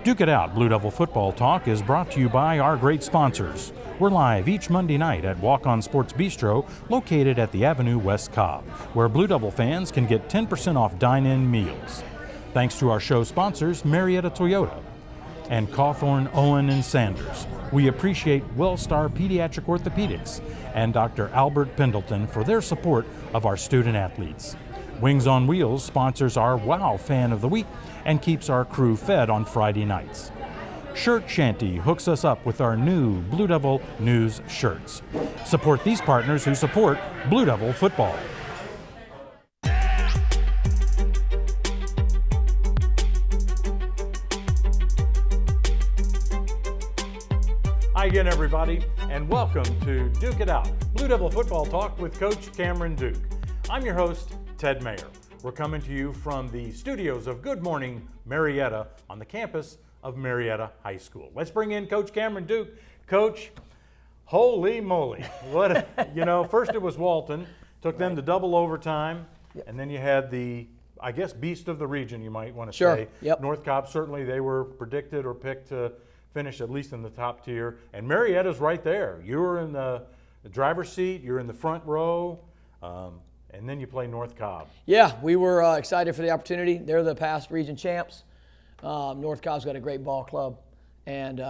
Duke It Out Blue Devil Football Talk is brought to you by our great sponsors. We're live each Monday night at Walk On Sports Bistro, located at the Avenue West Cobb, where Blue Devil fans can get 10% off dine-in meals. Thanks to our show sponsors, Marietta Toyota and Cawthorn, Owen and Sanders. We appreciate WellStar Pediatric Orthopedics and Dr. Albert Pendleton for their support of our student athletes. Wings on Wheels sponsors our Wow Fan of the Week and keeps our crew fed on Friday nights. Shirt Shanty hooks us up with our new Blue Devil News shirts. Support these partners who support Blue Devil football. Hi again, everybody, and welcome to Duke It Out, Blue Devil Football Talk with Coach Cameron Duke. I'm your host, Ted Mayer. We're coming to you from the studios of Good Morning Marietta on the campus of Marietta High School. Let's bring in Coach Cameron Duke. Coach, holy moly. First it was Walton, took them to double overtime, and then you had the, I guess, beast of the region, you might want to say. Yep. North Cobb, certainly they were predicted or picked to finish at least in the top tier, and Marietta's right there. You were in the driver's seat, you're in the front row, and then you play North Cobb. Yeah, we were excited for the opportunity. They're the past region champs. North Cobb's got a great ball club, and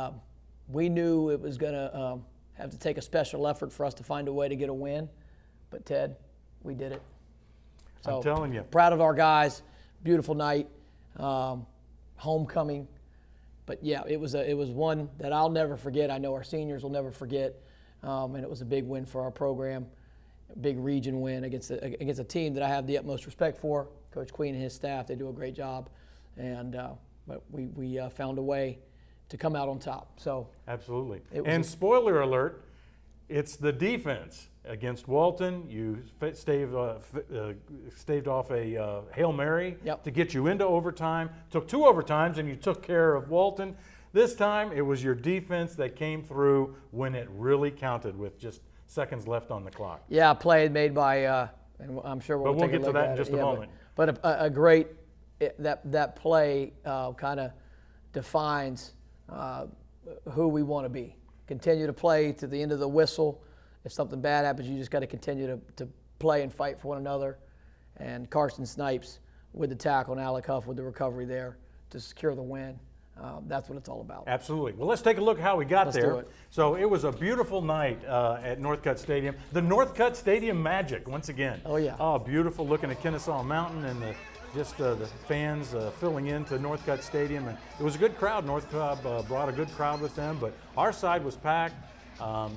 we knew it was going to have to take a special effort for us to find a way to get a win. But Ted, we did it. So I'm telling you. Proud of our guys. Beautiful night, homecoming. But yeah, it was one that I'll never forget. I know our seniors will never forget, and it was a big win for our program. A big region win against a team that I have the utmost respect for. Coach Queen and his staff, they do a great job, and but we found a way to come out on top. So absolutely. And spoiler alert, it's the defense against Walton. You staved off a Hail Mary to get you into overtime. Took 2 overtimes, and you took care of Walton. This time, it was your defense that came through when it really counted with just seconds left on the clock. Yeah, play made by, and I'm sure we'll get to that in just a moment. But a great, that play kind of defines who we want to be. Continue to play to the end of the whistle. If something bad happens, you just got to continue to play and fight for one another. And Carson Snipes with the tackle and Alec Huff with the recovery there to secure the win. That's what it's all about. Absolutely. Well, let's take a look how we got there. Let's do it. So it was a beautiful night at Northcutt Stadium. The Northcutt Stadium magic once again. Oh, yeah. Oh, beautiful looking at Kennesaw Mountain and the fans filling into Northcutt Stadium. And it was a good crowd. North Cobb brought a good crowd with them, but our side was packed.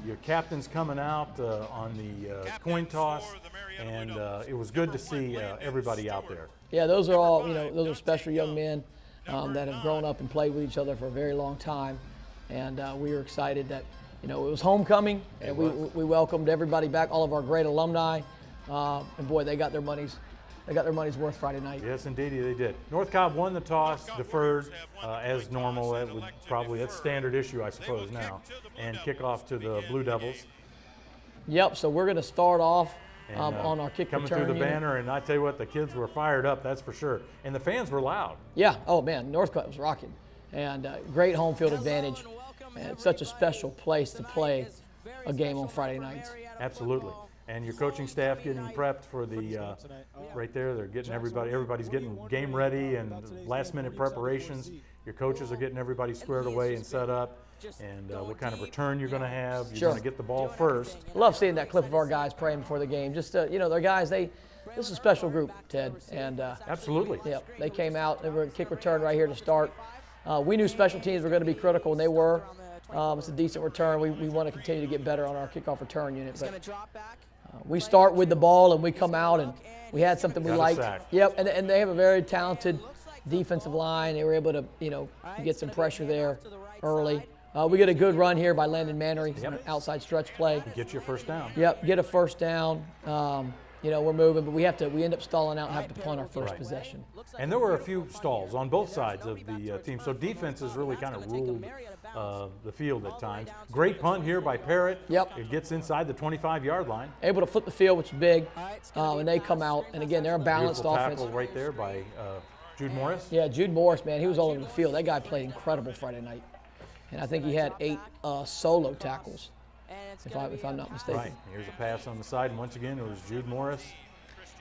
Your captain's coming out on the coin toss, and it was good to see everybody out there. Yeah, those are all, those are special young men that have grown up and played with each other for a very long time. And we were excited that, it was homecoming, and we welcomed everybody back, all of our great alumni. And boy, they got their money's worth Friday night. Yes, indeed, they did. North Cobb won the toss, deferred as normal. That's standard issue, I suppose, now. And kick off to the Blue Devils. Yep, so we're going to start off on our kick coming return through the unit. banner, and I tell you what, the kids were fired up, that's for sure. And the fans were loud. Yeah, oh man, Northcutt was rocking. And great home field advantage. And it's such a special place to play a game on Friday nights. Absolutely. And your coaching staff getting prepped for the, right there, they're getting everybody's getting game ready and last minute preparations. Your coaches are getting everybody squared away and set up. And what kind of return you're going to have. You're going to get the ball first. Love seeing that clip of our guys praying before the game. Just, their guys, this is a special group, Ted. And absolutely. Yeah, they came out. They were kick return right here to start. We knew special teams were going to be critical, and they were. It's a decent return. We want to continue to get better on our kickoff return unit. But we start with the ball, and we come out, and we had something we liked. Yep, and they have a very talented defensive line. They were able to, get some pressure there early. We get a good run here by Landon Mannery, an outside stretch play. Get your first down. Yep, get a first down. We're moving, but we end up stalling out and have to punt our first possession. And there were a few stalls on both sides of the team, so defenses really kind of ruled the field at times. Great punt here by Parrott. Yep. It gets inside the 25-yard line. Able to flip the field, which is big, and they come out. And again, they're a balanced Beautiful offense. tackle right there by Jude Morris? Yeah, Jude Morris, man, he was all over the field. That guy played incredible Friday night. And I think he had 8 solo tackles, if I'm not mistaken. Right. Here's a pass on the side, and once again, it was Jude Morris.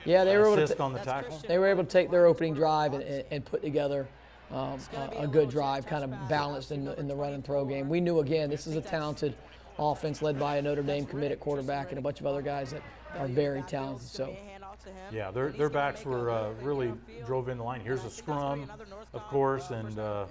Yeah, they were able Assist to on the tackle. They were able to take their opening drive and put together a good drive, kind of balanced in the run and throw game. We knew, again, this is a talented offense led by a Notre Dame committed quarterback and a bunch of other guys that are very talented. So, yeah, their backs were really drove in the line. Here's a scrum, of course, and you're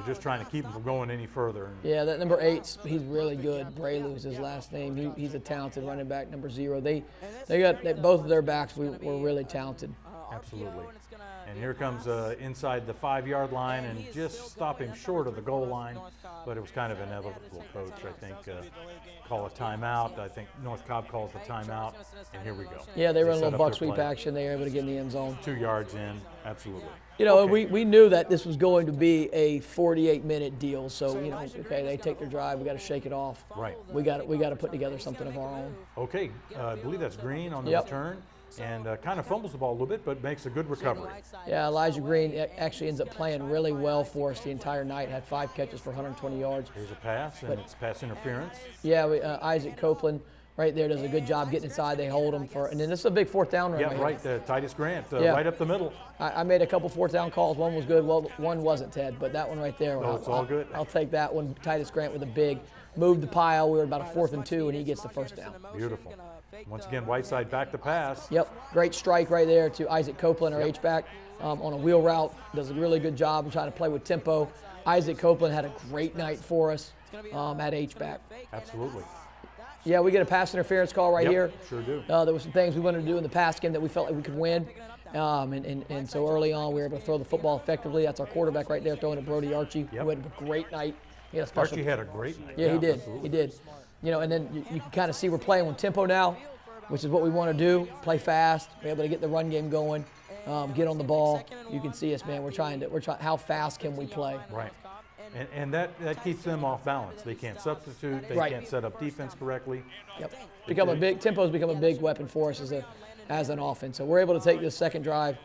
just trying to keep them from going any further. Yeah, that number 8, he's really good. Braylou's his last name. He's a talented running back, number 0. They got both of their backs were really talented. Absolutely. And here comes inside the 5-yard line and just stop him short of the goal line, but it was kind of inevitable, Coach. I think call a timeout. I think North Cobb calls the timeout, and here we go. Yeah, they run a set little up buck their sweep play. action. They were able to get in the end zone. 2 yards in, absolutely. You know, Okay. we knew that this was going to be a 48-minute deal. So, you know, okay, they take their drive. We got to shake it off. Right. We got to put together something of our own. Okay, I believe that's Green on the Yep. return, and kind of fumbles the ball a little bit, but makes a good recovery. Yeah, Elijah Green actually ends up playing really well for us the entire night. Had 5 catches for 120 yards. Here's a pass, and it's pass interference. Yeah, Isaac Copeland right there does a good job getting inside. They hold him for, and then this is a big 4th down run. Yeah, right here. right, Titus Grant, Yeah. right up the middle. I made a couple 4th down calls. One was good, well, one wasn't, Ted, but that one right there. No, it's all good. I'll take that one. Titus Grant with a big move the pile. We were about a 4th and 2, and he gets the 1st down. Beautiful. Once again, Whiteside back to pass. Yep, great strike right there to Isaac Copeland, our H-back, on a wheel route. Does a really good job of trying to play with tempo. Isaac Copeland had a great night for us at H-back. Absolutely. Yeah, we get a pass interference call right Yep, here. sure do. There were some things we wanted to do in the pass game that we felt like we could win. And so early on, we were able to throw the football effectively. That's our quarterback right there throwing to Brody Archie, Yep. who had a great night. He had a special. Archie had a great night. Yeah, he did. Absolutely. He did. You know, and then you can kind of see we're playing with tempo now, which is what we want to do. Play fast, be able to get the run game going, get on the ball. You can see us, man. We're trying. How fast can we play? Right. And that keeps them off balance. They can't substitute. They Right. can't set up defense correctly. Yep. Tempo's become a big weapon for us as an offense. So we're able to take this second drive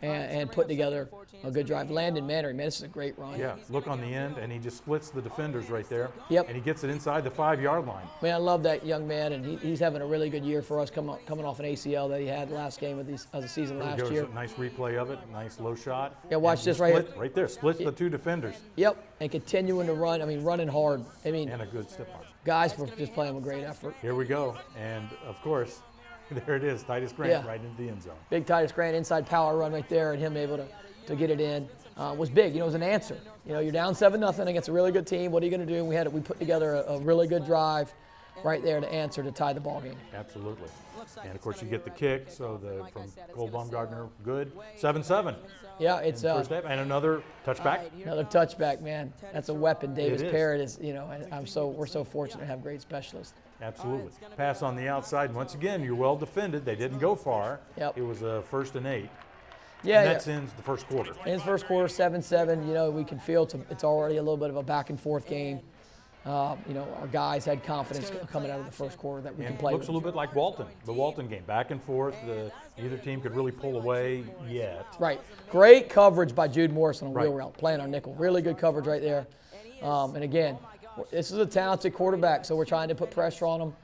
and put together a good drive. Landon Mannery, man, this is a great run. Yeah, look on the end, and he just splits the defenders right there. Yep. And he gets it inside the 5-yard line. Man, I love that young man, and he's having a really good year for us, coming off an ACL that he had last game of the season last There's year. a nice replay of it, nice low shot. Yeah, watch And this he right split here. right there, splits the 2 defenders, Yep, and continuing to run. I mean, running hard. I mean, and a good step on. guys were just playing with great effort. Here we go, and of course, there it is, Titus Grant Yeah. right into the end zone. Big Titus Grant inside power run right there, and him able to get it in was big. You know, it was an answer. You know, you're down 7-0 against a really good team. What are you going to do? We put together a really good drive right there to answer to tie the ball game. Absolutely. And of course, you get the kick, so from Cole Baumgartner, good. 7-7. Yeah, it's First half, and another touchback. another touchback, man. That's a weapon. Davis It is. Parrott is. You know, and we're so fortunate to have great specialists. Absolutely. Pass on the outside. Once again, you're well defended. They didn't go far. Yep. It was a 1st and 8. Yeah, And yeah. that ends the first quarter. In his first quarter, 7-7. You know, we can feel it's already a little bit of a back and forth game. You know, our guys had confidence coming out of the first quarter that we And can play. looks a little bit like Walton, the Walton game, back and forth. Neither team could really pull away yet. Right. Great coverage by Jude Morris on a wheel Right. route, playing our nickel. Really good coverage right there. And again, this is a talented quarterback, so we're trying to put pressure on him.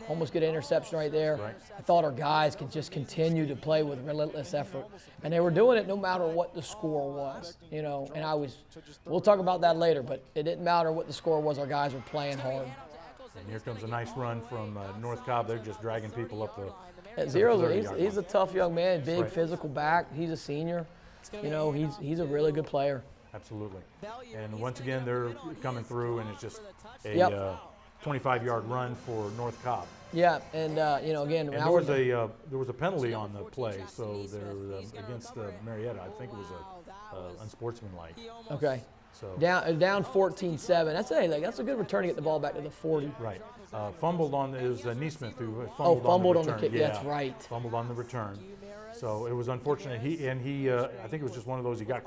Almost get an interception right there. Right. I thought our guys could just continue to play with relentless effort, and they were doing it no matter what the score was. You know, and we'll talk about that later, but it didn't matter what the score was. Our guys were playing hard. And here comes a nice run from North Cobb. They're just dragging people up the At Zero's, 30-yard he's a tough young man, big Right. physical back. He's a senior. You know, he's a really good player. Absolutely. And once again, they're coming through, and it's just a Yep. 25-yard run for North Cobb. Yeah, and you know, again, And there was a penalty on the play, so they're against Marietta. I think it was a unsportsmanlike. okay, So down 14-7. That's a good return to get the ball back to the 40. right, fumbled on is Neesmith who fumbled, fumbled on on the the return. kick. Yeah, That's right. Fumbled on the return. So it was unfortunate. He I think it was just one of those he got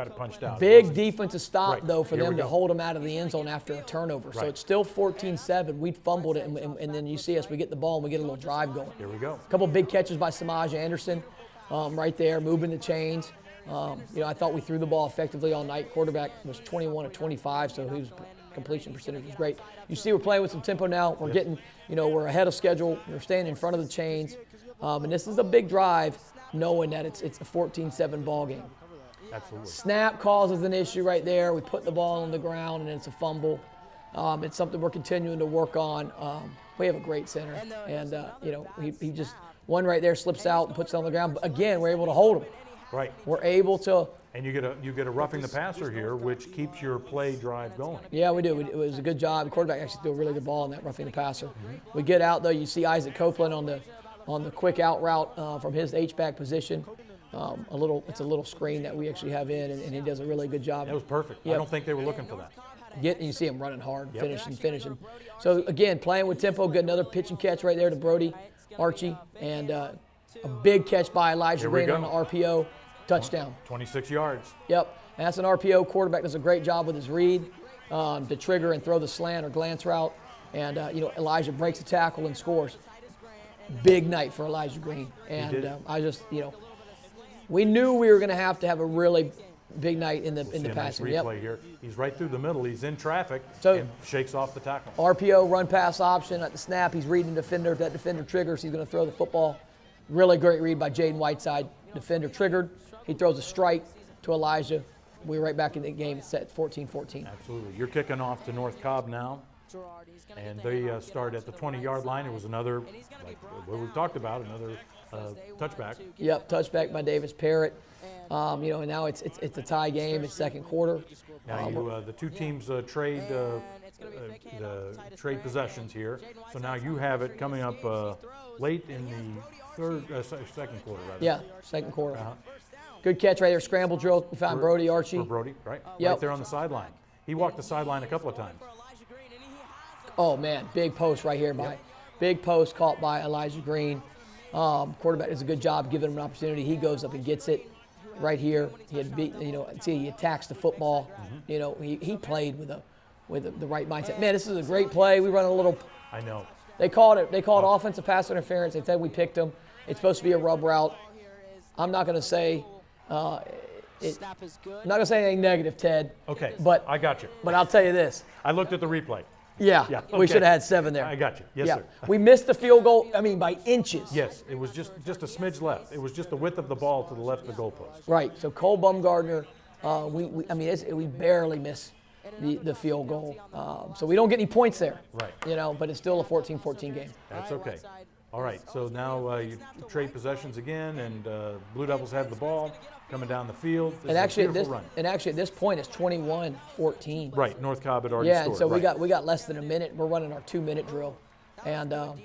it punched out. It Big wasn't- defensive stop, Right. though, for Here them we to go. hold him out of the end zone after a turnover. So Right. it's still 14-7. We fumbled it, and then you see us. We get the ball, and we get a little drive going. Here we go. A couple big catches by Samaj Anderson right there, moving the chains. I thought we threw the ball effectively all night. Quarterback was 21 of 25, so his completion percentage was great. You see we're playing with some tempo now. We're getting, we're ahead of schedule. We're staying in front of the chains. And this is a big drive, knowing that it's a 14-7 ball game. Absolutely. Snap causes an issue right there. We put the ball on the ground, and it's a fumble. It's something we're continuing to work on. We have a great center, and he just one right there slips out and puts it on the ground. But again, we're able to hold him. Right. We're able to. And you get a roughing the passer here, which keeps your play drive going. Yeah, we do. It was a good job. The quarterback actually threw a really good ball on that roughing the passer. Mm-hmm. We get out though. You see Isaac Copeland on the quick out route from his H-back position. It's a little screen that we actually have in, and he does a really good job. That was perfect. Yep. I don't think they were looking for that. You see him running hard, finishing. So again, playing with tempo. Get another pitch and catch right there to Brody, Archie, and a big catch by Elijah Green on the RPO. Touchdown. 26 yards. Yep, and that's an RPO. Quarterback does a great job with his read to trigger and throw the slant or glance route. And, Elijah breaks the tackle and scores. Big night for Elijah Green. And we knew we were going to have a really big night in the passing. Nice replay here. He's right through the middle. He's in traffic and shakes off the tackle. RPO, run pass option at the snap. He's reading the defender. If that defender triggers, he's going to throw the football. Really great read by Jaden Whiteside. Defender triggered. He throws a strike to Elijah. We're right back in the game. It's set 14-14. Absolutely. You're kicking off to North Cobb now. And they start at the 20-yard line. It was another, like what we've talked about, another touchback. Yep, touchback by Davis Parrott. And now it's a tie game. It's second quarter. Now the two teams trade possessions here. So now you have it coming up late in the second quarter, rather. Yeah, second quarter. Good catch right there. Scramble drill. We found Brody Archie. For Brody, right? Yep. Right there on the sideline. He walked the sideline a couple of times. Oh man, big post right here big post caught by Elijah Green. Quarterback does a good job giving him an opportunity. He goes up and gets it right here. He had he attacks the football. Mm-hmm. He played with the right mindset. Man, this is a great play. We run a little. I know. They called offensive pass interference. They said we picked him. It's supposed to be a rub route. I'm not going to say. I'm not going to say anything negative, Ted. Okay. But I got you. But I'll tell you this. I looked at the replay. Yeah, okay. We should have had 7 there. I got you. Yes, sir. We missed the field goal, by inches. Yes, it was just a smidge left. It was just the width of the ball to the left of the goalpost. Right, so Cole Bumgardner, we barely missed the field goal. So we don't get any points there. Right. But it's still a 14-14 game. That's okay. All right, so now you trade possessions again, and Blue Devils have the ball coming down the field. And actually, at this point, it's 21-14. Right, North Cobb had already scored. scored. And so we got less than a minute. We're running our 2-minute drill, and man,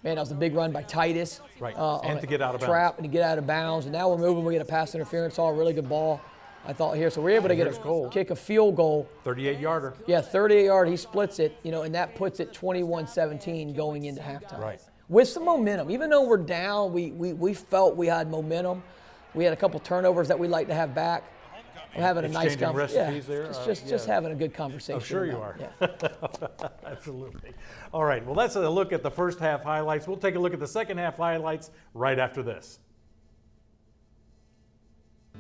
that was a big run by Titus. Right, and to get out of bounds. Trap and to get out of bounds. And now we're moving. We get a pass interference. All a really good ball. I thought here, so we're able to kick a field goal. 38-yarder. Yeah, 38-yard. He splits it, and that puts it 21-17 going into halftime. Right. With some momentum. Even though we're down, we felt we had momentum. We had a couple turnovers that we'd like to have back. We're having a nice conversation. There. It's just having a good conversation. I'm sure you are. Yeah. Absolutely. All right, well, that's a look at the first half highlights. We'll take a look at the second half highlights right after this.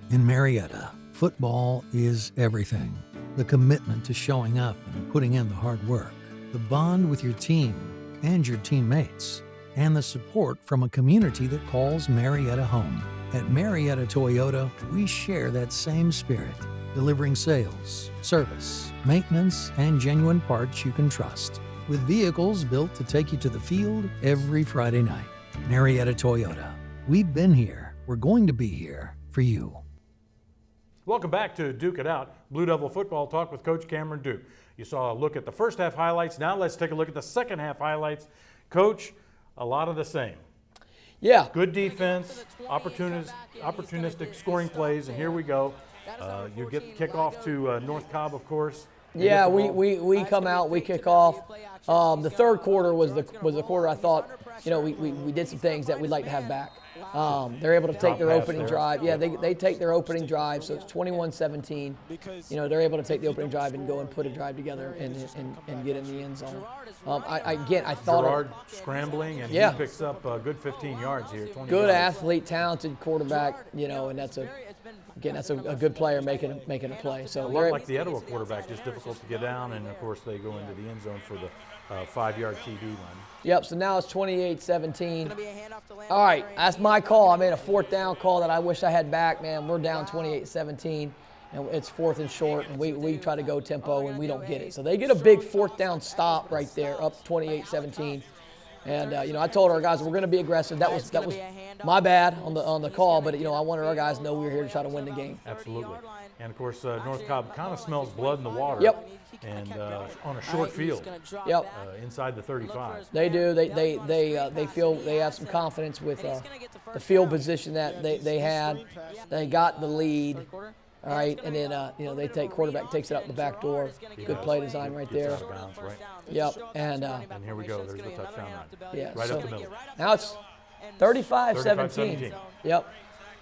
In Marietta, football is everything. The commitment to showing up and putting in the hard work, the bond with your team and your teammates, and the support from a community that calls Marietta home. At Marietta Toyota, we share that same spirit, delivering sales, service, maintenance, and genuine parts you can trust, with vehicles built to take you to the field every Friday night. Marietta Toyota. We've been here. We're going to be here for you. Welcome back to Duke It Out, Blue Devil Football Talk with Coach Cameron Duke. You saw a look at the first half highlights. Now let's take a look at the second half highlights. Coach, a lot of the same. Yeah. Good defense, opportunistic scoring plays, and here we go. You get the kickoff to North Cobb, of course. Yeah, we come out, we kick off. The third quarter was the quarter I thought, we did some things that we'd like to have back. They're able to take their opening drive. Yeah, they take their opening drive, so it's 21-17. They're able to take the opening drive and go and put a drive together and get in the end zone. I thought Gerard scrambling, and he picks up a good 15 yards here. 20 good yards. athlete, talented quarterback, and that's again, that's a good player making a play. So A lot like the Etowah quarterback, just difficult to get down, and of course they go into the end zone for the 5-yard TD run. Yep, so now it's 28-17. All right, that's my call. I made a 4th down call that I wish I had back, man. We're down 28-17, and it's 4th and short, and we try to go tempo, and we don't get it. So they get a big 4th down stop right there, up 28-17. And I told our guys we're going to be aggressive. That was my bad on the call, but I wanted our guys to know we were here to try to win the game. Absolutely. And of course, North Cobb kind of smells blood in the water. Yep. And on a short field. Yep. Inside the 35. They do. They feel they have some confidence with the field position that they had. They got the lead. All right, and then quarterback takes it out the back door. Good play design right there. Gets out of bounds, right? Yep, and here we go. There's the touchdown run. Yeah, right up the middle. Now it's 35-17. Yep.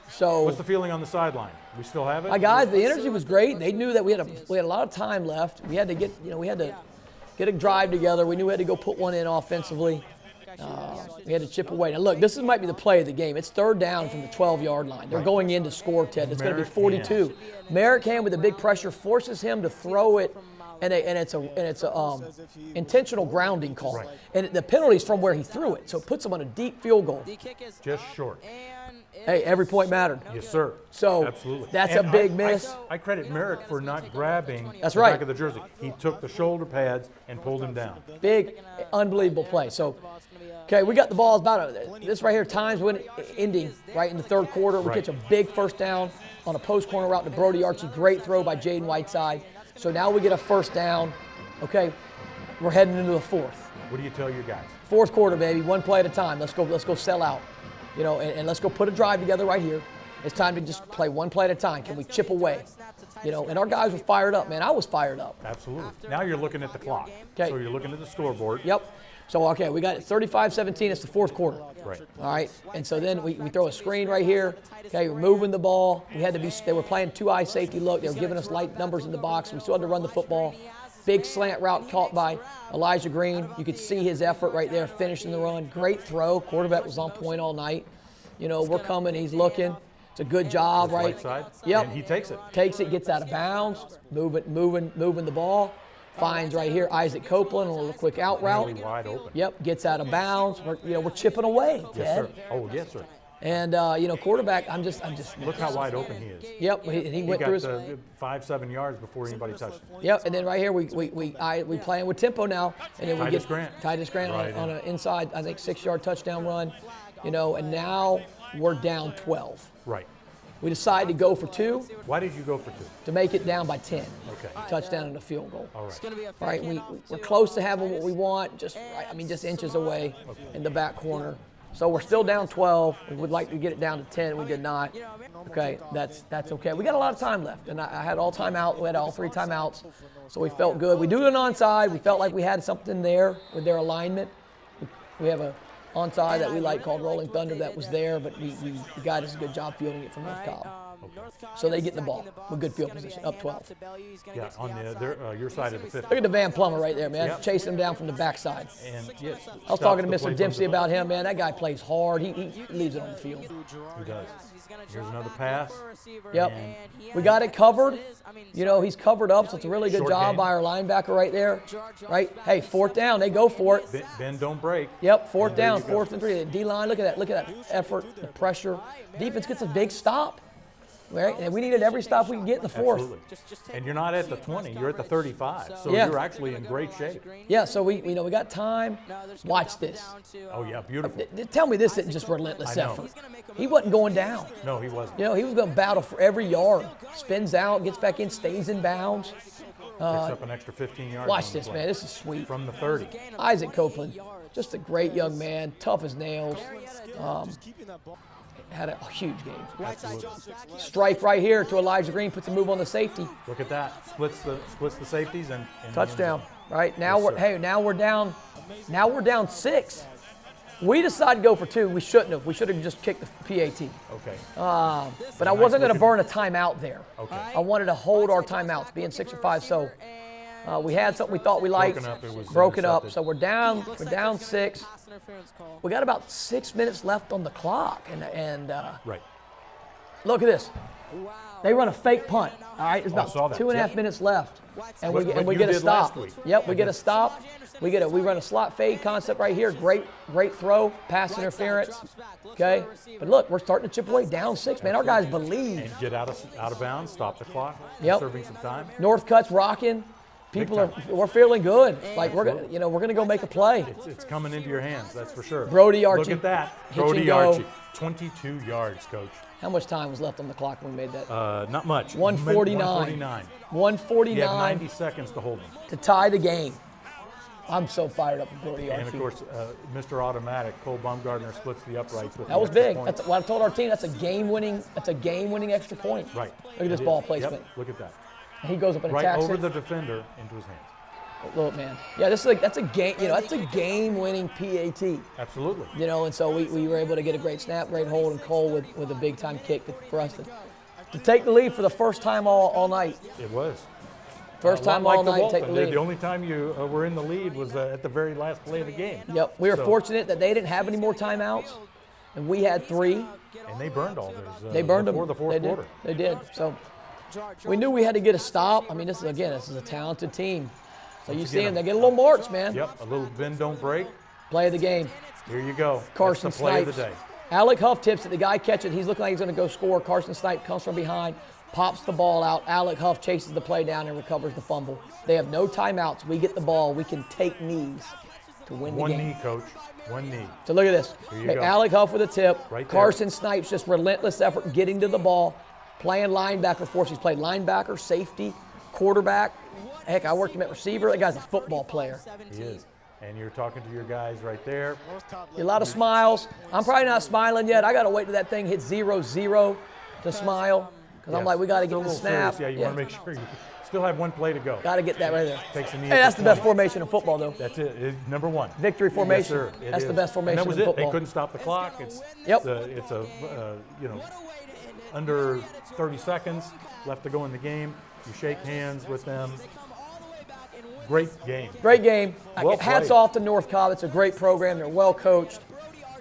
So what's the feeling on the sideline? We still have it? My guys, the energy was great. They knew that we had a lot of time left. We had to get a drive together. We knew we had to go put one in offensively. We had to chip away. Now, look, this might be the play of the game. It's 3rd down from the 12-yard line. They're going in to score, Ted. It's going to be 42. Merrick Hand with the big pressure forces him to throw it, and it's a intentional grounding call. Right. And the penalty's from where he threw it, so it puts him on a deep field goal. Just short. Hey, every point mattered. Yes, sir. So absolutely. That's and a big miss. I credit Merrick for not grabbing That's the right. back of the jersey. He took the shoulder pads and pulled him down. Big, unbelievable play. So, okay, we got the ball about this right here. Times when ending right in the 3rd quarter. We catch a big 1st down on a post corner route to Brody Archie. Great throw by Jaden Whiteside. So now we get a 1st down. Okay, we're heading into the 4th. What do you tell your guys? 4th quarter, baby. One play at a time. Let's go sell out. And let's go put a drive together right here. It's time to just play one play at a time. Can we chip away? And our guys were fired up, man. I was fired up. Absolutely. Now you're looking at the clock. Okay. So you're looking at the scoreboard. Yep. So, okay, we got it 35-17. It's the 4th quarter. Right. All right. And so then we throw a screen right here. Okay, we're moving the ball. They were playing 2-eye safety look. They were giving us light numbers in the box. We still had to run the football. Big slant route caught by Elijah Green. You could see his effort right there, finishing the run. Great throw. Quarterback was on point all night. We're coming. He's looking. It's a good job, right? Right side. Yep. And he takes it. Takes it, gets out of bounds, moving the ball. Finds right here Isaac Copeland, a little quick out route. Really wide open. Yep, gets out of bounds. We're chipping away, Ted. Yes, sir. Oh, yes, sir. And quarterback, I'm just. Look how wide open he is. Yep, he went through his. 5-7 yards before anybody touched him. Yep, and then right here we playing with tempo now, and then we Titus get Grant. Titus Grant Right on an inside, I think 6-yard touchdown run, and now we're down 12. Right. We decided to go for 2 Why did you go for 2? to make it down by 10. Okay. Touchdown and a field goal. All right. All right, we're close to having what we want, just inches away in the back corner. So we're still down 12. We would like to get it down to 10. We did not. Okay, that's okay. We got a lot of time left, and I had all timeout. We had all 3 timeouts, so we felt good. We do an onside. We felt like we had something there with their alignment. We have a onside that we like called Rolling Thunder that was there, but the guy does a good job fielding it from North Cobb. So they get the ball with good field position, up 12. Yeah, on your side of the 50. Look at the Van Plummer right there, man. Yep. Chasing him down from the backside. And yes, I was talking to Mr. Dempsey about him, man. That guy plays hard. He leaves it on the field. He does. Here's another pass. Yep. We got it covered. He's covered up, so it's a really good Short job game. by our linebacker right there. Right? Hey, 4th down. They go for it. Bend, don't break. Yep, 4th And there down, you go. 4th and 3. The D-line, look at that effort, the pressure. Defense gets a big stop. Right? And we needed every stop we could get in the 4th. Absolutely. And you're not at the 20, you're at the 35. So Yeah. you're actually in great shape. Yeah, so we got time. Watch this. Oh, yeah, beautiful. Tell me this isn't just relentless I know. effort. He wasn't going down. No, he wasn't. He was going to battle for every yard. Spins out, gets back in, stays in bounds. Picks up an extra 15 yards. Watch on the this, play. man. This is sweet. From the 30. Isaac Copeland, just a great young man, tough as nails. Had a huge game. Absolutely. Strike right here to Elijah Green, puts a move on the safety. Look at that. Splits the safeties and Touchdown. Right now Yes, we're down. Now we're down 6. We decided to go for 2. We shouldn't have. We should have just kicked the PAT. Okay. But I wasn't going to burn a timeout there. Okay. I wanted to hold our timeouts, being 6 or 5. So we had something we thought we liked. Broken up, it was Broken up. intercepted. So we're down 6. We got about 6 minutes left on the clock, and Right. look at this. They run a fake punt. All right, there's about 2.5 minutes left, and we get a stop. Yep, we get a stop. We run a slot fade concept right here. Great throw, pass interference. Okay, but look, we're starting to chip away, down 6. Man, our guys believe. And get out of bounds, stop the clock. Yep. Serving some time. Northcutt's rocking. We're feeling good. Like we're gonna go make a play. It's coming into your hands, that's for sure. Brody Archie. Look at that, Hitch Brody and go. Archie, 22 yards, Coach. How much time was left on the clock when we made that? Not much. 149. 149. You had 90 seconds to hold them. To tie the game. I'm so fired up with Brody Archie. And of course, Mr. Automatic, Cole Baumgartner splits the uprights with. That was big. That's what I told our team. That's a game-winning extra point. Right. Look at this ball placement. Yep. Look at that. And he goes up and right attacks over it. the defender into his hands. Look, man. Yeah, that's a game. That's a game-winning PAT. Absolutely. And so we were able to get a great snap, great hold, and Cole with a big-time kick for us to take the lead for the first time all night. It was. First time all night, take the lead. The only time you were in the lead was at the very last play of the game. Yep. We were fortunate that they didn't have any more timeouts, and we had 3. And they burned all theirs. They burned them before the fourth quarter. They did. So we knew we had to get a stop. I mean, this is a talented team. So you see them, they get a little march, man. Yep, a little bend, don't break. Play of the game. Here you go. Carson That's the play Snipes. of the day. Alec Huff tips it. The guy catches it. He's looking like he's going to go score. Carson Snipes comes from behind, pops the ball out. Alec Huff chases the play down and recovers the fumble. They have no timeouts. We get the ball. We can take knees to win the game. One knee, Coach. One knee. So look at this. Here you go. Alec Huff with a tip. Right there. Carson Snipes, just relentless effort getting to the ball, playing linebacker for us. He's played linebacker, safety, quarterback. Heck, I worked him at receiver. That guy's a football player. He is. And you're talking to your guys right there. A lot of smiles. I'm probably not smiling yet. I got to wait till that thing hits 0-0 to smile. Because I'm like, we got to get the snap. Yeah, you want to make sure you still have one play to go. Got to get that right there. Takes a knee. Hey, that's the best formation in football, though. That's it. Number 1. Victory formation. Yes, sir. That's the best formation in in football. They couldn't stop the clock. It's under 30 seconds left to go in the game. You shake hands with them. Great game. Great game. Well Hats played. off to North Cobb. It's a great program. They're well coached.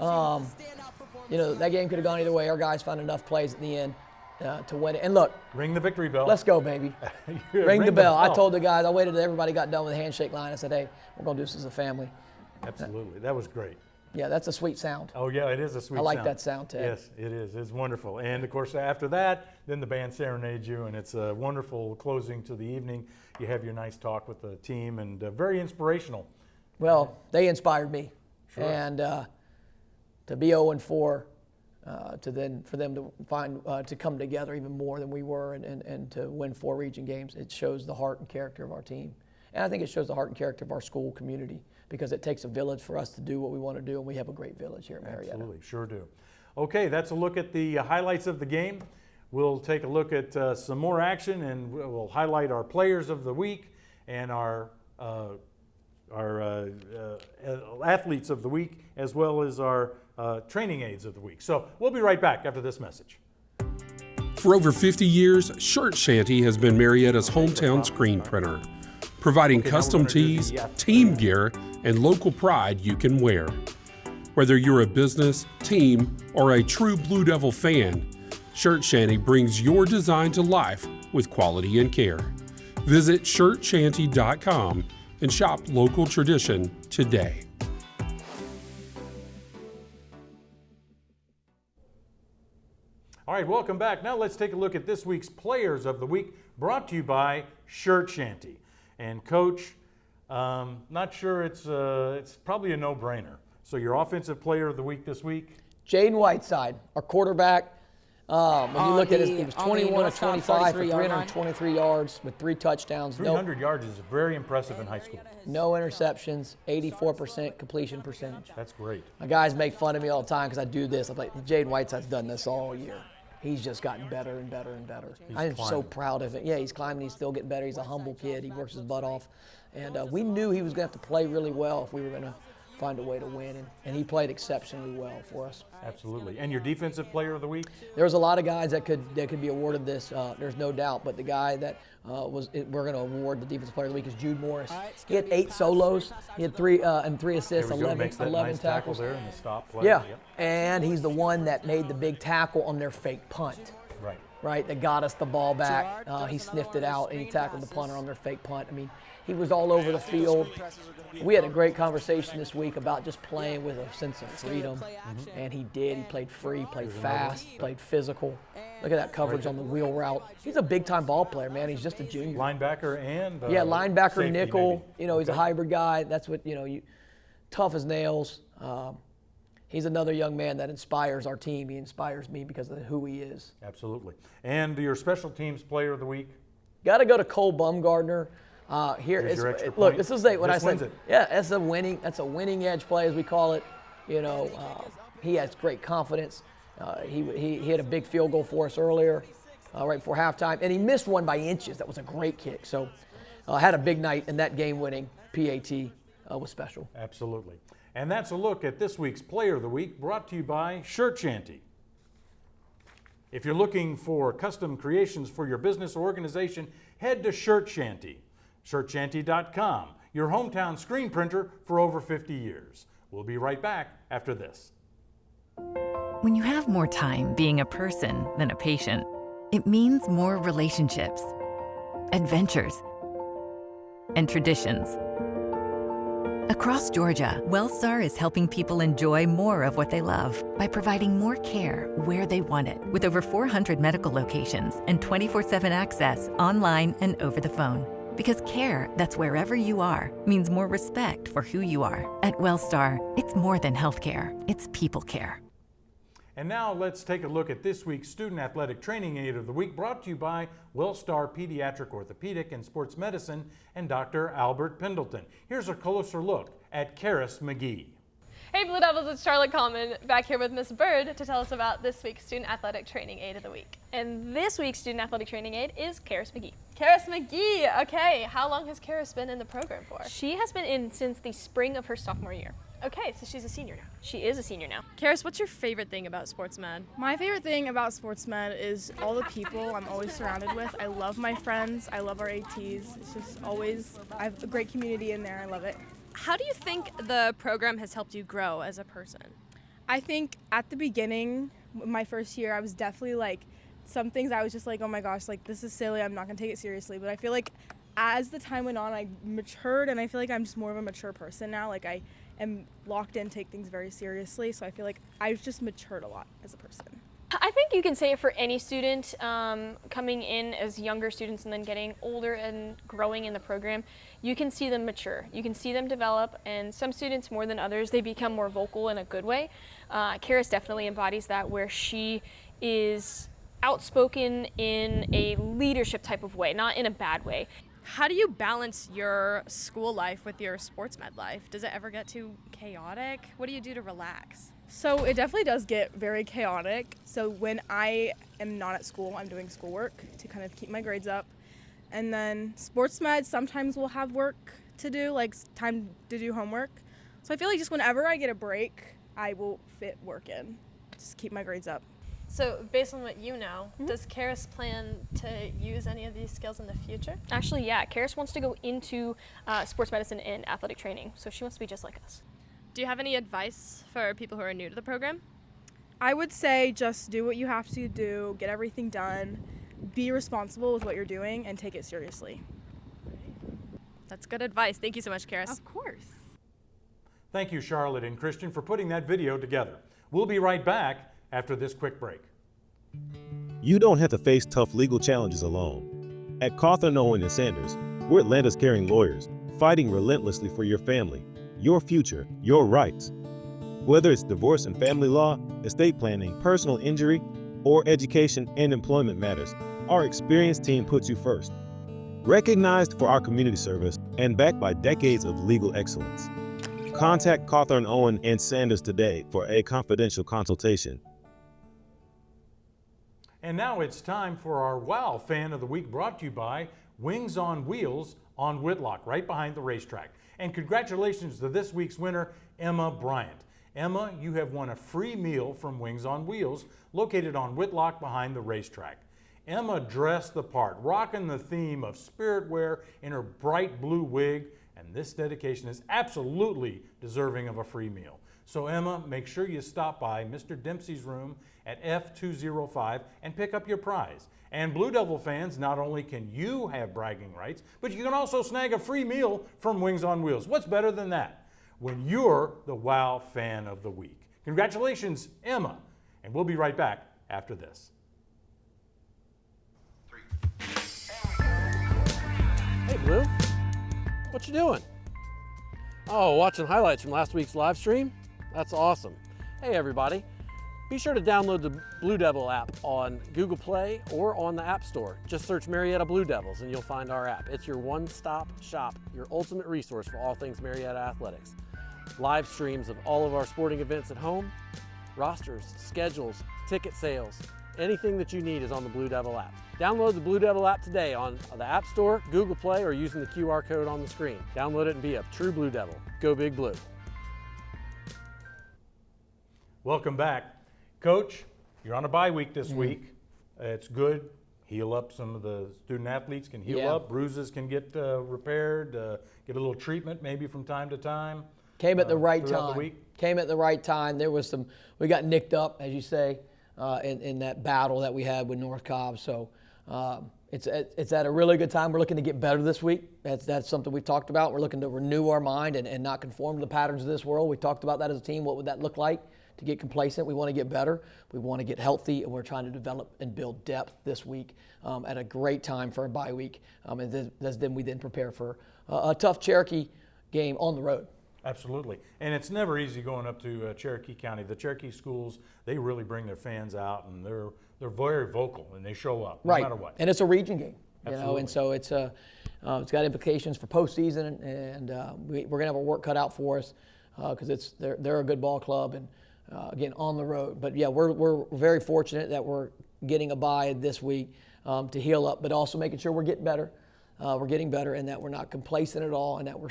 That game could have gone either way. Our guys found enough plays at the end to win it. And look, ring the victory bell. Let's go, baby. Ring the bell. I told the guys, I waited till everybody got done with the handshake line. I said, hey, we're going to do this as a family. Absolutely. That was great. Yeah, that's a sweet sound. Oh, yeah, it is a sweet sound. I like that sound, Ted. Yes, it is. It's wonderful. And, of course, after that, then the band serenades you, and it's a wonderful closing to the evening. You have your nice talk with the team, and very inspirational. Well, they inspired me. Sure. And to be 0-4, for them to find to come together even more than we were and to win 4 region games, it shows the heart and character of our team. And I think it shows the heart and character of our school community, because it takes a village for us to do what we want to do, and we have a great village here in Marietta. Absolutely, sure do. Okay, that's a look at the highlights of the game. We'll take a look at some more action, and we'll highlight our players of the week and our athletes of the week, as well as our training aids of the week. So we'll be right back after this message. For over 50 years, Shirt Shanty has been Marietta's hometown screen printer, providing custom tees, team gear, and local pride you can wear. Whether you're a business, team, or a true Blue Devil fan, Shirt Shanty brings your design to life with quality and care. Visit shirtshanty.com and shop local tradition today. All right, welcome back. Now let's take a look at this week's Players of the Week, brought to you by Shirt Shanty. And Coach, not sure it's probably a no-brainer. So your Offensive Player of the Week this week? Jaden Whiteside, our quarterback. When you look at it, he was 21 of 25 for 323 yards with 3 touchdowns. 300 yards is very impressive in high school. No interceptions, 84% completion percentage. That's great. My guys make fun of me all the time because I do this. I'm like, Jaden Whiteside's done this all year. He's just gotten better and better and better. I'm so proud of it. Yeah, he's climbing. He's still getting better. He's a humble kid. He works his butt off. And we knew he was going to have to play really well if we were going to find a way to win, and he played exceptionally well for us. Absolutely. And your Defensive Player of the Week? There's a lot of guys that could be awarded this. There's no doubt, but the guy that we're going to award the Defensive Player of the Week is Jude Morris. He had 8 solos. He had 3 assists, 11 nice tackles there in the stop play. Yeah, yep. And he's the one that made the big tackle on their fake punt. Right. right, that got us the ball back. He sniffed it out, and he tackled the punter on their fake punt. I mean, he was all over the field. We had a great conversation this week about just playing with a sense of freedom, and he did. He played free, played fast, played physical. Look at that coverage on the wheel route. He's a big-time ball player, man. He's just a junior. Linebacker and linebacker, safety, nickel. maybe. You know, he's a hybrid guy. That's what, tough as nails. He's another young man that inspires our team. He inspires me because of who he is. Absolutely. And your special teams player of the week? Got to go to Cole Bumgardner. Look, this is what I said. Yeah, that's a winning edge play, as we call it. He has great confidence. He hit a big field goal for us earlier, right before halftime, and he missed one by inches. That was a great kick. So, had a big night, and that game-winning PAT was special. Absolutely. And that's a look at this week's Player of the Week, brought to you by Shirt Shanty. If you're looking for custom creations for your business or organization, head to Shirt Shanty. ShirtShanty.com, your hometown screen printer for over 50 years. We'll be right back after this. When you have more time being a person than a patient, it means more relationships, adventures, and traditions. Across Georgia, WellStar is helping people enjoy more of what they love by providing more care where they want it, with over 400 medical locations and 24/7 access online and over the phone. Because care that's wherever you are means more respect for who you are. At WellStar, it's more than healthcare, it's people care. And now let's take a look at this week's Student Athletic Training Aid of the Week, brought to you by WellStar Pediatric Orthopedic and Sports Medicine and Dr. Albert Pendleton. Here's a closer look at Karis McGee. Hey Blue Devils, it's Charlotte Coleman back here with Miss Bird to tell us about this week's Student Athletic Training Aid of the Week. And this week's Student Athletic Training Aid is Karis McGee. Karis McGee, okay, how long has Karis been in the program for? She has been in since the spring of her sophomore year. Okay, so she's a senior now. She is a senior now. Karis, what's your favorite thing about Sports Med? My favorite thing about Sports Med is all the people I'm always surrounded with. I love my friends. I love our ATs. It's just always, I have a great community in there. I love it. How do you think the program has helped you grow as a person? I think at the beginning, my first year, I was definitely like, some things I was just like, oh my gosh, like this is silly. I'm not going to take it seriously. But I feel like as the time went on, I matured, and I feel like I'm just more of a mature person now. Like I am locked in, take things very seriously. So I feel like I've just matured a lot as a person. I think you can say it for any student coming in as younger students and then getting older and growing in the program. You can see them mature. You can see them develop, and some students more than others, they become more vocal in a good way. Karis definitely embodies that, where she is outspoken in a leadership type of way, not in a bad way. How do you balance your school life with your Sports Med life? Does it ever get too chaotic? What do you do to relax? So it definitely does get very chaotic. So when I am not at school, I'm doing schoolwork to kind of keep my grades up. And then Sports Med, sometimes we'll have work to do, like time to do homework. So I feel like just whenever I get a break, I will fit work in, just keep my grades up. So based on what you know, does Karis plan to use any of these skills in the future? Actually, yeah, Karis wants to go into sports medicine and athletic training, so she wants to be just like us. Do you have any advice for people who are new to the program? I would say just do what you have to do, get everything done, be responsible with what you're doing, and take it seriously. That's good advice. Thank you so much, Karis. Of course. Thank you, Charlotte and Christian, for putting that video together. We'll be right back after this quick break. You don't have to face tough legal challenges alone. At Cawthorn, Owen & Sanders, we're Atlanta's caring lawyers, fighting relentlessly for your family, your future, your rights. Whether it's divorce and family law, estate planning, personal injury, or education and employment matters, our experienced team puts you first. Recognized for our community service and backed by decades of legal excellence. Contact Cawthorn, Owen & Sanders today for a confidential consultation. And now it's time for our Wow Fan of the Week, brought to you by Wings on Wheels on Whitlock, right behind the racetrack. And congratulations to this week's winner, Emma Bryant. Emma, you have won a free meal from Wings on Wheels, located on Whitlock behind the racetrack. Emma dressed the part, rocking the theme of spirit wear in her bright blue wig, and this dedication is absolutely deserving of a free meal. So Emma, make sure you stop by Mr. Dempsey's room at F205 and pick up your prize. And Blue Devil fans, not only can you have bragging rights, but you can also snag a free meal from Wings on Wheels. What's better than that? When you're the WOW Fan of the Week. Congratulations, Emma. And we'll be right back after this. Hey, Blue. What you doing? Oh, watching highlights from last week's live stream? That's awesome. Hey, everybody. Be sure to download the Blue Devil app on Google Play or on the App Store. Just search Marietta Blue Devils and you'll find our app. It's your one-stop shop, your ultimate resource for all things Marietta athletics. Live streams of all of our sporting events at home, rosters, schedules, ticket sales, anything that you need is on the Blue Devil app. Download the Blue Devil app today on the App Store, Google Play, or using the QR code on the screen. Download it and be a true Blue Devil. Go Big Blue. Welcome back. Coach, you're on a bye week this week. It's good. Heal up. Some of the student athletes can heal up. Bruises can get repaired, get a little treatment maybe from time to time. Came at the right throughout time. the week. Came at the right time. There was we got nicked up, as you say, in that battle that we had with North Cobb. So it's at a really good time. We're looking to get better this week. That's something we've talked about. We're looking to renew our mind and not conform to the patterns of this world. We talked about that as a team. What would that look like? To get complacent, we want to get better, we want to get healthy, and we're trying to develop and build depth this week at a great time for a bye week. And then we prepare for a tough Cherokee game on the road. Absolutely. And it's never easy going up to Cherokee County. The Cherokee schools, they really bring their fans out, and they're very vocal, and they show up no matter what. And it's a region game. Absolutely. And so it's got implications for postseason, and we're going to have our work cut out for us because they're a good ball club, and again, on the road. But yeah, we're very fortunate that we're getting a bye this week to heal up, but also making sure we're getting better. We're getting better, and that we're not complacent at all, and that we're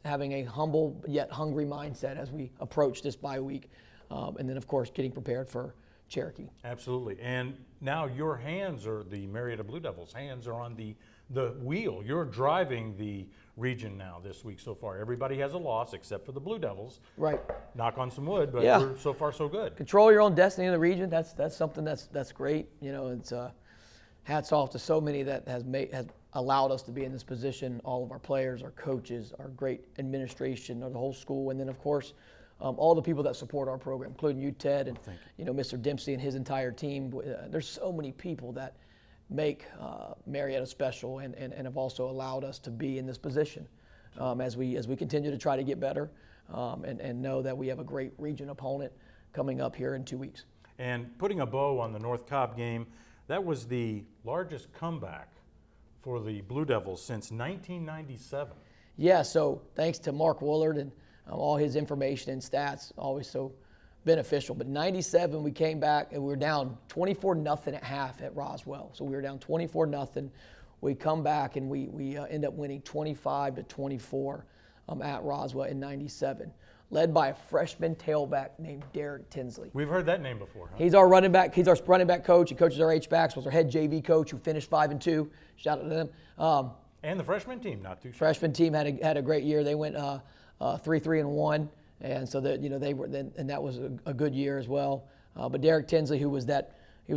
having a humble yet hungry mindset as we approach this bye week. And then, of course, getting prepared for Cherokee. Absolutely. And now your hands are, the Marietta Blue Devils' hands are on the wheel. You're driving the region now this week so far. Everybody has a loss except for the Blue Devils. Right. Knock on some wood, but we're so far so good. Control your own destiny in the region. That's something that's great. You know, it's hats off to so many that has allowed us to be in this position. All of our players, our coaches, our great administration, the whole school, and then of course all the people that support our program, including you, Ted, and Mr. Dempsey and his entire team. There's so many people that make Marietta special and have also allowed us to be in this position as we continue to try to get better and know that we have a great region opponent coming up here in 2 weeks. And putting a bow on the North Cobb game, that was the largest comeback for the Blue Devils since 1997. Yeah, so thanks to Mark Woolard and all his information and stats, always so beneficial. But 97, we came back and we were down 24-0 at half at Roswell. So we were down 24-0. We come back and we end up winning 25-24 at Roswell in 97, led by a freshman tailback named Derek Tinsley. We've heard that name before, huh? He's our running back. He's our running back coach. He coaches our H-backs. Was our head JV coach who finished 5-2. Shout out to them. And the freshman team, not too sure. Freshman team had a great year. They went 3-3-1. And so that they were then, and that was a good year as well. But Derek Tinsley, he was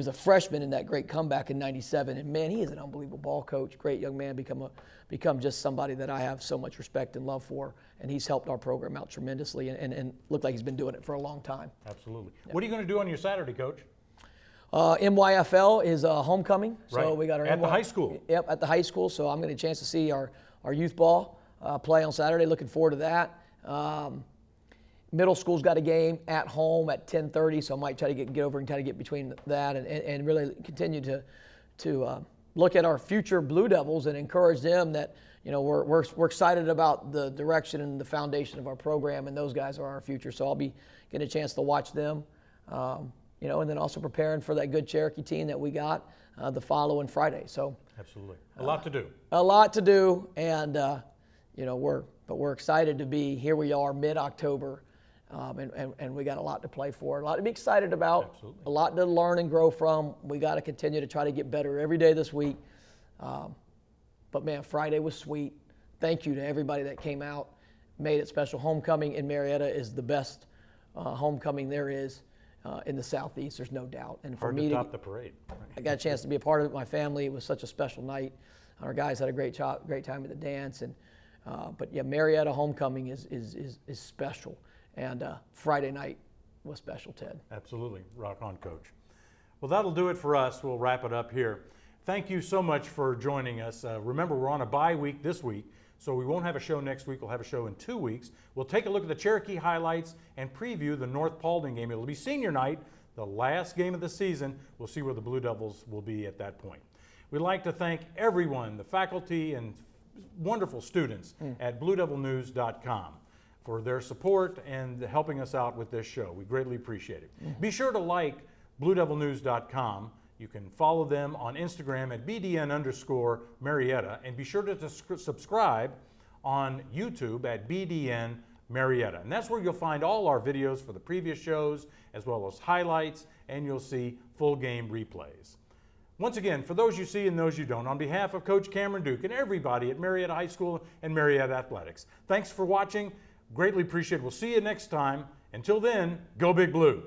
a freshman in that great comeback in '97, and man, he is an unbelievable ball coach. Great young man, become just somebody that I have so much respect and love for, and he's helped our program out tremendously, and looked like he's been doing it for a long time. Absolutely. Yeah. What are you going to do on your Saturday, Coach? MYFL is homecoming, so we got our at the high school. Yep, at the high school. So I'm going to get a chance to see our youth ball play on Saturday. Looking forward to that. Middle school's got a game at home at 10:30, so I might try to get over and try to get between that and really continue to look at our future Blue Devils and encourage them that we're excited about the direction and the foundation of our program, and those guys are our future. So I'll be getting a chance to watch them, and then also preparing for that good Cherokee team that we got the following Friday. So absolutely, a lot to do. A lot to do, and we're excited to be here. We are mid-October. And we got a lot to play for, a lot to be excited about, Absolutely. A lot to learn and grow from. We got to continue to try to get better every day this week. But man, Friday was sweet. Thank you to everybody that came out, made it special. Homecoming in Marietta is the best homecoming there is in the Southeast. There's no doubt. And for Hard me to top the parade. I got a chance to be a part of it. My family, it was such a special night. Our guys had a great time at the dance. And but yeah, Marietta homecoming is special. And Friday night was special, Ted. Absolutely. Rock on, Coach. Well, that'll do it for us. We'll wrap it up here. Thank you so much for joining us. Remember, we're on a bye week this week, so we won't have a show next week. We'll have a show in 2 weeks. We'll take a look at the Cherokee highlights and preview the North Paulding game. It'll be senior night, the last game of the season. We'll see where the Blue Devils will be at that point. We'd like to thank everyone, the faculty and wonderful students at BlueDevilNews.com for their support and helping us out with this show. We greatly appreciate it. Be sure to like BlueDevilNews.com. You can follow them on Instagram at BDN_Marietta, and be sure to subscribe on YouTube at BDN Marietta. And that's where you'll find all our videos for the previous shows, as well as highlights, and you'll see full game replays. Once again, for those you see and those you don't, on behalf of Coach Cameron Duke and everybody at Marietta High School and Marietta Athletics, thanks for watching. Greatly appreciate it. We'll see you next time. Until then, go Big Blue.